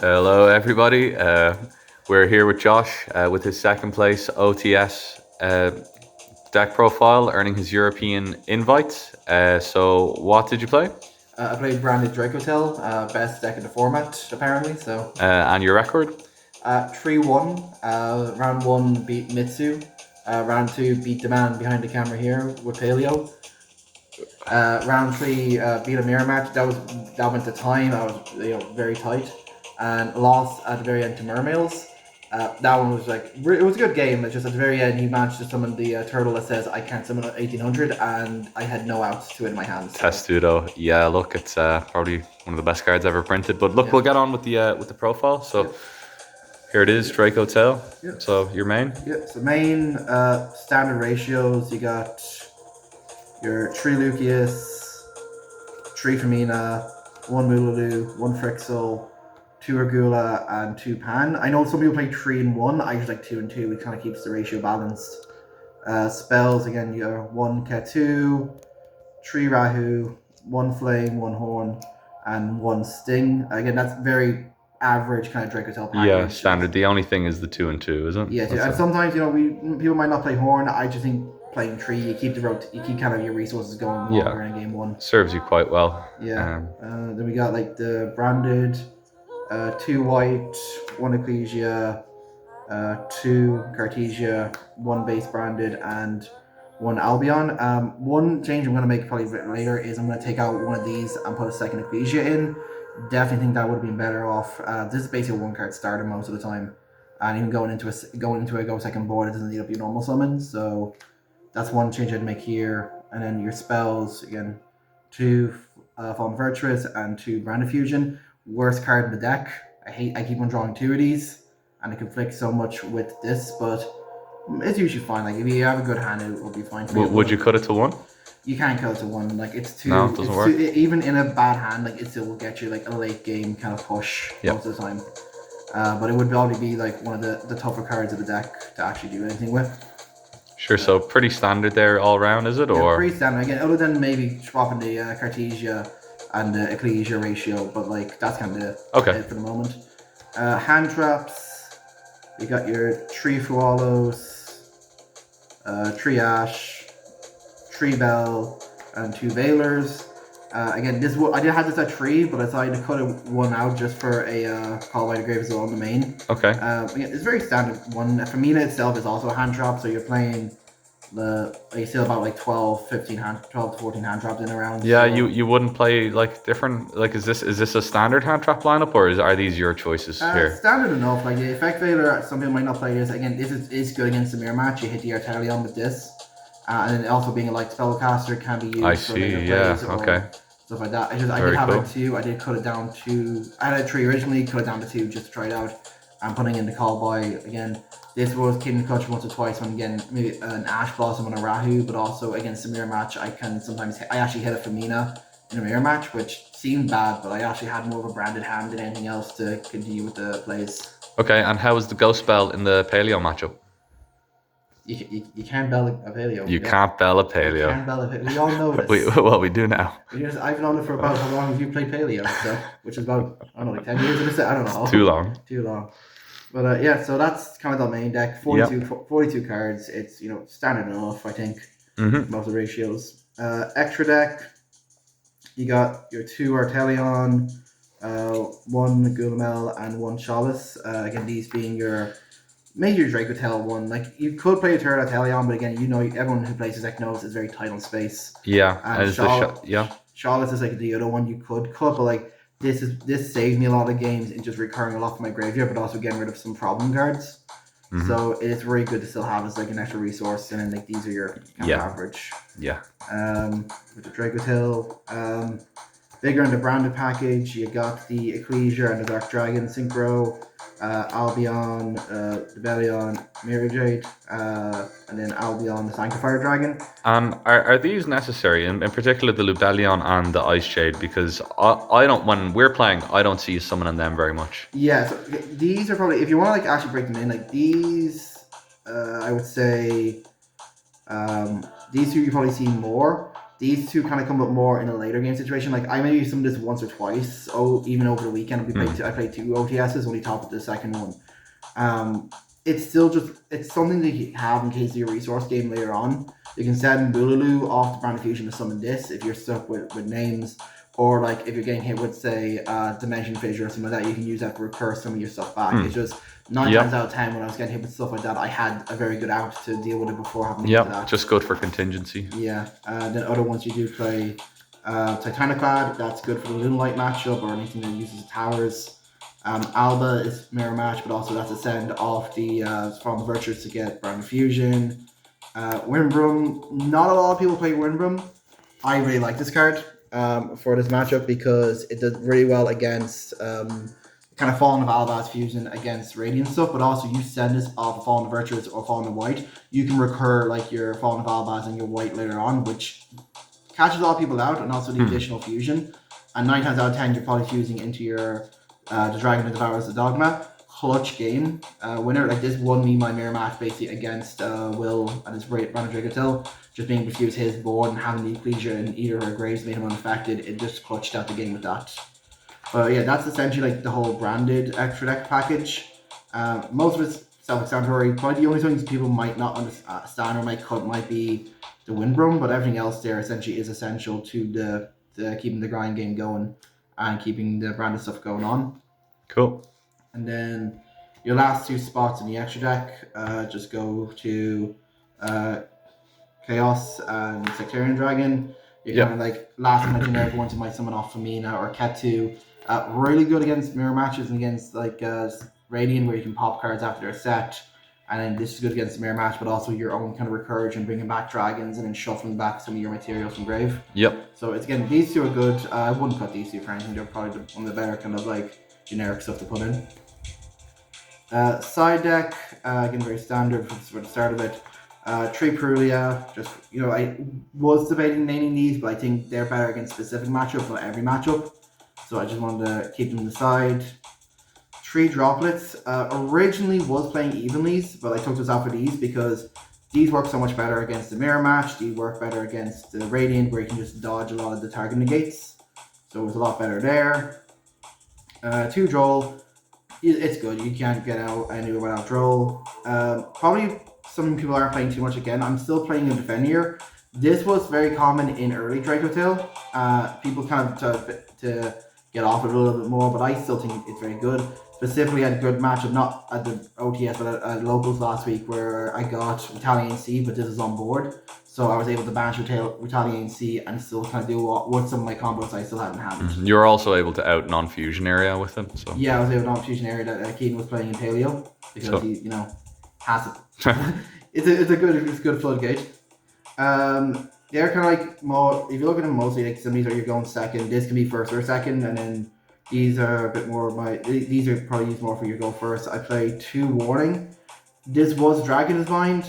Hello, everybody. We're here with Josh with his second place OTS deck profile, earning his European invite. So, what did you play? I played branded Dracotail, best deck in the format, apparently. So, And your record? 3-1. Round 1 beat Mitsu. Round 2 beat the man behind the camera here with Paleo. Round 3 beat a mirror match. That went to time. I was very tight, and lost at the very end to Mermails. That one was it was a good game. It's just at the very end he managed to summon the turtle that says I can't summon at 1800, and I had no outs to it in my hands. So. Testudo. Yeah, look, it's probably one of the best cards ever printed. But look, we'll get on with the profile. So here it is, Dracotail. So your main? Yeah, so main standard ratios, you got your 3 Lucius, 3 Femina, 1 Mululu, 1 Frixel, 2 Regula, and 2 Pan. I know some people play 3 and 1. I just like 2 and 2. It kind of keeps the ratio balanced. Spells, again, you're 1 Ketu, 3 Rahu, 1 Flame, 1 Horn, and 1 Sting. Again, that's very average kind of Dracotail package. Yeah, standard. The only thing is the 2 and 2, isn't it? Yeah, and sometimes people might not play Horn. I just think playing 3, you keep kind of your resources going longer in game 1. Serves you quite well. Yeah. Then we got the branded 2 white, 1 Ecclesia, 2 Cartesia, 1 base branded, and 1 Albion. One change I'm going to make probably later is I'm going to take out one of these and put a second Ecclesia in. Definitely think that would have been better off. This is basically a 1 card starter most of the time, and even going into a go second board, it doesn't need up your normal summons. So that's one change I'd make here. And then your spells, again, 2 Fallen Virtuous and 2 Branded Fusion. Worst card in the deck. I keep on drawing 2 of these, and it conflicts so much with this, but it's usually fine. Like if you have a good hand, it will be fine for you. Would you cut it to 1? You can't cut it to 1. Like it's too. No, it doesn't work. Even in a bad hand, like it still will get you like a late game kind of push most of the time. But it would probably be like one of the tougher cards of the deck to actually do anything with. Sure. So pretty standard there all round, is it? Or pretty standard again, other than maybe swapping the Cartesia and the Ecclesia ratio, but like that's kind of it for the moment. Hand traps. You got your 3 Fualos, 3 Ash, 3 Bell, and 2 Veilers. Again, I did have this at 3, but I decided to cut 1 out just for a Call by the Grave as well in the main. Okay. Again, it's very standard one. Femina itself is also a hand trap, so you're playing still about like 12 to 14 hand traps in a round. Yeah, so. you wouldn't play like different, like is this a standard hand trap lineup, or are these your choices here? Standard enough. Like the Effect Veiler, some people might not play this. Again, this is good against the mirror match. You hit the Artelion with this. And then also being a light spellcaster can be used for later plays or stuff like that. I did have it 2. I did cut it down to. I had a 3 originally, cut it down to 2 just to try it out. I'm putting in the Call by again. This was came in clutch once or twice when again maybe an Ash Blossom and a Rahu, but also against the mirror match I actually hit a Femina in a mirror match, which seemed bad, but I actually had more of a branded hand than anything else to continue with the plays. Okay, and how was the Ghost Spell in the Paleo matchup? You can't bell a Paleo. You can't bell a Paleo. You can't bell a Paleo. We all know this. we do now. I've known it for about how long have you played Paleo? So, which is about, I don't know, like 10 years of this. I don't know. It's too long. Too long. But yeah, so that's kind of the main deck. 42 cards. It's standard enough, I think. Most of the ratios. Extra deck. You got your 2 Artelion, 1 Gulamel, and 1 Chalice. Again, these being your major Dracotail one. Like you could play a third Artelion, but again, everyone who plays this deck knows it's very tight on space. Yeah, and Chalice is like the other one you could cut, but like this saves me a lot of games in just recurring a lot from my graveyard, but also getting rid of some problem cards. So it's very good to still have as like an extra resource, and then like these are your kind of average. Yeah. With the Dracotail, bigger in the branded package, you got the Ecclesia and the Dark Dragon Synchro, Albion, Rebellion, Mirror Jade, and then Albion, the Sanctifier Dragon. Are these necessary, in particular the Lubellion and the Ice Jade? Because I don't, when we're playing, I don't see you summoning them very much. Yeah, so these are probably, if you want to like actually break them in, like these, I would say, these two you probably see more. these two kind of come up more in a later game situation. Like I maybe some of this once or twice. Oh, even over the weekend, I played 2 OTSs. Only top of the second one. It's still just it's something that you have in case of your resource game later on. You can send Bululu off to Brand Fusion to summon this if you're stuck with names, or like if you're getting hit with say Dimension Fissure or something like that, you can use that to recur some of your stuff back. It's just 9 times out of 10 when I was getting hit with stuff like that, I had a very good out to deal with it before having to get to that. Just good for contingency. Yeah, then other ones you do play Titaniclad, that's good for the Lunalight matchup or anything that uses towers. Alba is mirror match, but also that's a send off the from the Virtues to get Brand Fusion. Windbrum, not a lot of people play Windbrum. I really like this card for this matchup because it does really well against kind of Fallen of Alba's Fusion against Radiant stuff, but also you send this off of Fallen of Virtues or Fallen of White, you can recur like your Fallen of Alba's and your White later on, which catches a lot of people out, and also the additional fusion. And 9 times out of 10, you're probably fusing into your the Dragon that Devours the Dogma. Clutch game winner. Like this won me my mirror match basically against Will and his Branded Dracotail. Just being able to use his board and having the Ecclesia in either her graves made him unaffected. It just clutched out the game with that. But yeah, that's essentially like the whole branded extra deck package. Most of it's self-explanatory. Probably the only things people might not understand or might cut might be the Windbrum, but everything else there essentially is essential to the keeping the grind game going and keeping the branded stuff going on. Cool. And then your last 2 spots in the extra deck just go to Chaos and Sectarian Dragon. You're kind of like last minute generic ones you might summon off Femina or Ketu. Really good against mirror matches and against like Radiant where you can pop cards after they're set. And then this is good against the mirror match, but also your own kind of recurge and bringing back dragons and then shuffling back some of your materials from grave. So it's again, these 2 are good. I wouldn't put these 2 for anything. They're probably one of the better kind of like generic stuff to put in. Side deck, again very standard for the start of it. Tree Perulia, just I was debating naming these, but I think they're better against specific matchups, not every matchup. So I just wanted to keep them aside. Tree Droplets, originally was playing Evenlies, but I took this out for these because these work so much better against the mirror match. These work better against the Radiant, where you can just dodge a lot of the target negates. So it was a lot better there. 2 Droll, it's good. You can't get out anywhere without Droll. Probably some people aren't playing too much again. I'm still playing a Defender. This was very common in early Dracotail. People kind of to get off it a little bit more, but I still think it's very good. Specifically, I had a good matchup, not at the OTS, but at locals last week, where I got Retaliating C, but this is on board. So I was able to banish Retaliating C and still kind of do what some of my combos I still hadn't had. You were also able to out non-fusion area with him. So yeah, I was able to non-fusion area that Keaton was playing in Paleo because he, has it. it's a good floodgate. They're kind of like more. If you look at them mostly, like some of these are you're going second. This can be first or second, and then these are a bit more these are probably used more for your go first. I play 2 Warning. This was Dragon's Mind.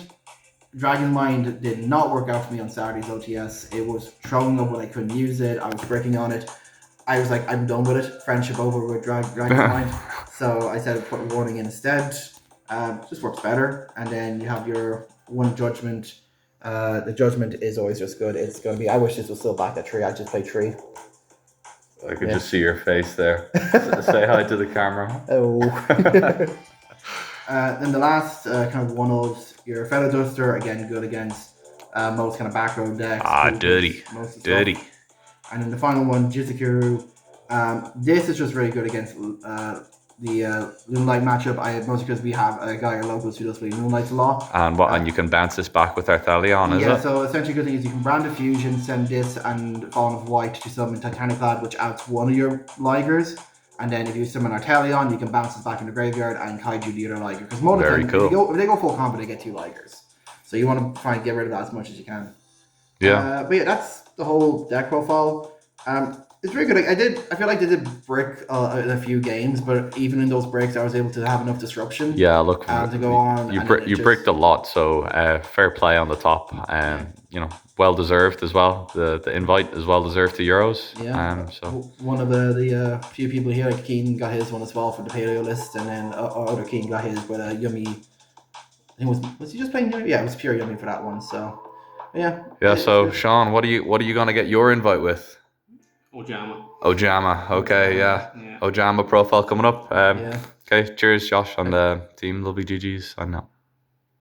Dragon's Mind did not work out for me on Saturday's OTS. It was throwing up when I couldn't use it. I was breaking on it. I was like, I'm done with it. Friendship over with Dragon's Mind. So I said put Warning in instead. Just works better. And then you have your 1 Judgment. The Judgment is always just good. It's going to be. I wish this was still back at 3. I just play 3. I could just see your face there. Say hi to the camera. Oh. Then the last kind of one of your Feather Duster, again good against most kind of back row decks. Dirty. And then the final one, Jizukiru. This is just really good against the Lunalight matchup. Mostly because we have a guy at locals who does play Lunalight a lot. And you can bounce this back with Arthalion, is it? Yeah, so essentially good thing is you can brand a fusion, send this and Fallen of White to summon Titaniclad, which outs one of your Ligers. And then if you summon Artelion, you can bounce this back in the graveyard and kaiju the other Liger. Because most of the time, if they go full combo, they get 2 Ligers. So you want to try and get rid of that as much as you can. Yeah. But yeah, that's the whole deck profile. It's very good. I feel like they did brick in a few games, but even in those breaks, I was able to have enough disruption. Yeah, look, to go on. You bricked a lot, so fair play on the top. Well deserved as well. The invite is well deserved to Euros. Yeah. So one of the few people here, like Keane, got his one as well for the paleo list, and then other Keane got his with a Yummy. I think was he just playing Yummy? Yeah, it was pure Yummy for that one. So Yeah. Yeah. it's So good. Sean, what are you gonna get your invite with? Ojama. Ojama. Okay. Yeah. Yeah. Ojama profile coming up. Yeah. Okay. Cheers, Josh, and team. Lovely GGs. I know.